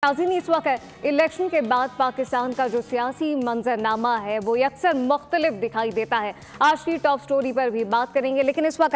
नाज़रीन, इस वक्त इलेक्शन के बाद पाकिस्तान का जो सियासी मंजरनामा है वो अक्सर मुख्तलिफ दिखाई देता है। आज की टॉप स्टोरी पर भी बात करेंगे, लेकिन इस वक्त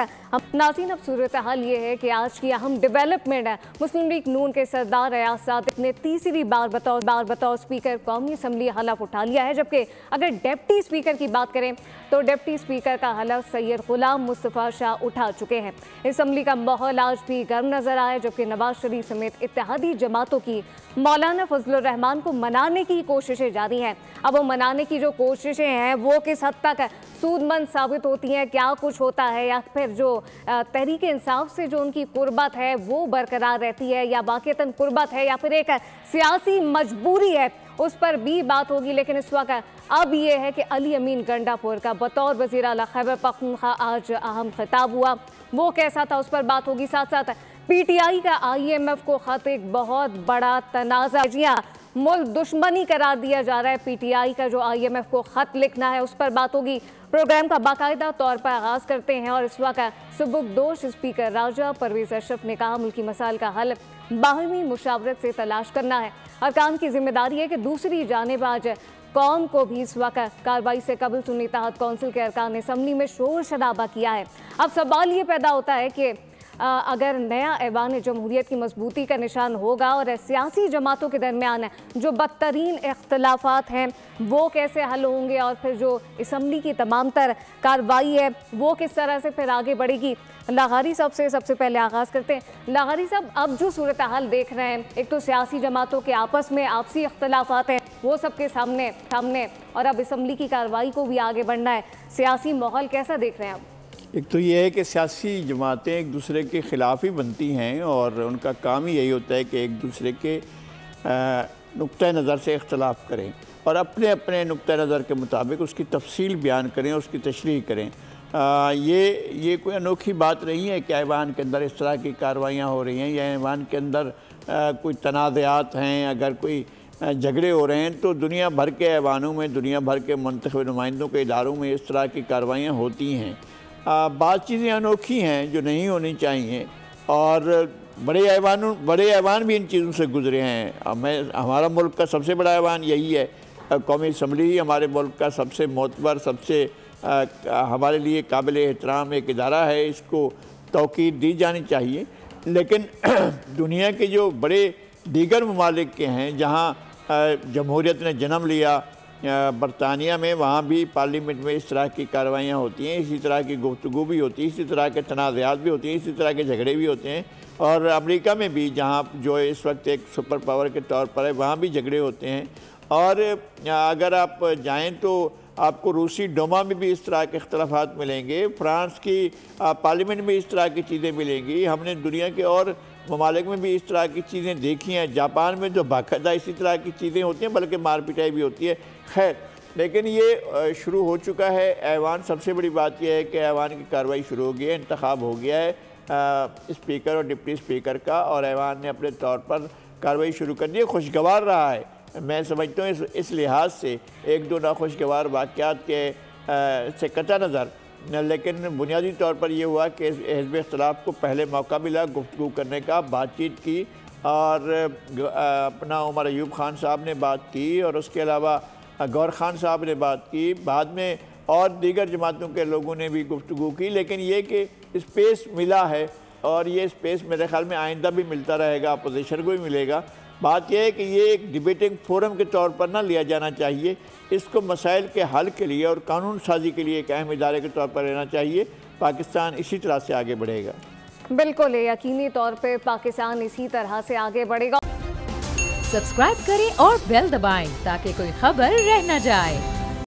नाज़रीन अब सूरत हाल ये है कि आज की अहम डेवलपमेंट है। मुस्लिम लीग नून के सरदार एयाज सादिक ने तीसरी बार बतौर स्पीकर कौमी असम्बली हलफ उठा लिया है, जबकि अगर डिप्टी स्पीकर की बात करें तो डिप्टी स्पीकर का हलफ सैयद गुलाम मुस्तफ़ा शाह उठा चुके हैं। असम्बली का माहौल आज भी गर्म नजर आया, जबकि नवाज शरीफ समेत इत्तेहादी जमातों की मौलाना फजलुर रहमान को मनाने की कोशिशें जारी हैं। अब वो मनाने की जो कोशिशें हैं वो किस हद तक सूदमंद साबित होती हैं, क्या कुछ होता है, या फिर जो तहरीक इंसाफ से जो उनकी कुर्बत है वो बरकरार रहती है, या वाक़तन कुर्बत है या फिर एक सियासी मजबूरी है, उस पर भी बात होगी। लेकिन इस वक्त अब ये है कि अली अमीन गंडापुर का बतौर वज़ीर आला खैबर पख्तूनख्वा आज अहम खिताब हुआ, वो कैसा था उस पर बात होगी। साथ साथ पीटीआई का IMF को खत एक बहुत बड़ा तनाज़ा, जी हाँ, मुल्क दुश्मनी करार दिया जा रहा है। पीटीआई का जो IMF को खत लिखना है उस पर बात होगी। प्रोग्राम का बाकायदा तौर पर आगाज़ करते हैं और इस वक्त सुबुकदोश स्पीकर राजा परवेज़ अशरफ ने कहा मुल्की मसाइल का हल बाहमी मुशावरत से तलाश करना है। अरकान की जिम्मेदारी है कि दूसरी जानिब आज कौम को भी इस वक्त कार्रवाई से कबल सुन्नी इत्तेहाद कौंसिल के अरकान असम्बली में शोर शराबा किया है। अब सवाल ये पैदा होता है कि अगर नया ऐवान जमहूरियत की मजबूती का निशान होगा और सियासी जमातों के दरमियान जो बदतरीन इख्तलाफात हैं वो कैसे हल होंगे, और फिर जो असम्बली की तमाम तर कार्रवाई है वो किस तरह से फिर आगे बढ़ेगी। लागारी साहब से सबसे पहले आगाज़ करते हैं। लागारी साहब, अब जो सूरत हाल देख रहे हैं, एक तो सियासी जमातों के आपस में आपसी इख्तलाफात हैं वो सबके सामने और अब असम्बली की कार्रवाई को भी आगे बढ़ना है, सियासी माहौल कैसा देख रहे हैं आप? एक तो ये है कि सियासी जमातें एक दूसरे के ख़िलाफ़ ही बनती हैं और उनका काम ही यही होता है कि एक दूसरे के नुक्ता नज़र से इख्तलाफ करें और अपने अपने नुक्ता नज़र के मुताबिक उसकी तफसील बयान करें, उसकी तशरीह करें। ये कोई अनोखी बात नहीं है कि ऐवान के अंदर इस तरह की कार्रवाइयाँ हो रही हैं या ऐवान के अंदर कोई तनाज़ात हैं, अगर कोई झगड़े हो रहे हैं तो दुनिया भर के ऐवानों में, दुनिया भर के मुंतखब नुमाइंदों के इदारों में इस तरह की कार्रवाइयाँ होती हैं। बात चीज़ें अनोखी हैं जो नहीं होनी चाहिए और बड़े ऐवान भी इन चीज़ों से गुजरे हैं। हमारा मुल्क का सबसे बड़ा ऐवान यही है, कौमी असम्बली ही हमारे मुल्क का सबसे मोतबर, सबसे हमारे लिए काबिल एहतराम एक इदारा है, इसको तौकीद दी जानी चाहिए। लेकिन दुनिया के जो बड़े दीगर ममालिक के हैं जहाँ जमहूरियत ने जन्म लिया, बरतानिया में, वहाँ भी पार्लियामेंट में इस तरह की कार्रवाइयाँ होती हैं, इसी तरह की गुफ्तगू भी होती है, इसी तरह के तनाज़ात भी होती हैं, इसी तरह के झगड़े भी होते हैं। और अमेरिका में भी, जहाँ जो इस वक्त एक सुपर पावर के तौर पर है, वहाँ भी झगड़े होते हैं। और अगर आप जाएँ तो आपको रूसी डोमा में भी इस तरह के इख्तलाफात मिलेंगे, फ्रांस की पार्लियामेंट में इस तरह की चीज़ें मिलेंगी। हमने दुनिया के और ममालिक में भी इस तरह की चीज़ें देखी हैं। जापान में जो बाकायदा इसी तरह की चीज़ें होती हैं, बल्कि मार पिटाई भी होती है। खैर, लेकिन ये शुरू हो चुका है ऐवान। सबसे बड़ी बात यह है कि ऐवान की कार्रवाई शुरू हो गई है, इंतखाब हो गया है स्पीकर और डिप्टी स्पीकर का, और ऐवान ने अपने तौर पर कार्रवाई शुरू कर दी है। खुशगवार रहा है, मैं समझता हूँ इस लिहाज से एक दो नाखुशगवार वाक़यात के से कता नज़र, लेकिन बुनियादी तौर पर यह हुआ कि हिज़्ब इख्तिलाफ को पहले मौका मिला गुफ्तगू करने का, बातचीत की, और अपना उमर अयूब खान साहब ने बात की और उसके अलावा गौर खान साहब ने बात की। बाद में और दीगर जमातों के लोगों ने भी गुफ्तगू की। लेकिन ये कि स्पेस मिला है और ये स्पेस मेरे ख़्याल में आइंदा भी मिलता रहेगा, अपोजिशन को भी मिलेगा। बात यह है कि ये एक डिबेटिंग फोरम के तौर पर ना लिया जाना चाहिए, इसको मसाइल के हल के लिए और कानून साजी के लिए एक अहम इदारे के तौर पर लेना चाहिए। पाकिस्तान इसी तरह से आगे बढ़ेगा। बिल्कुल, यकीनी तौर पे पाकिस्तान इसी तरह से आगे बढ़ेगा। सब्सक्राइब करें और बेल दबाएं ताकि कोई खबर रह न जाए।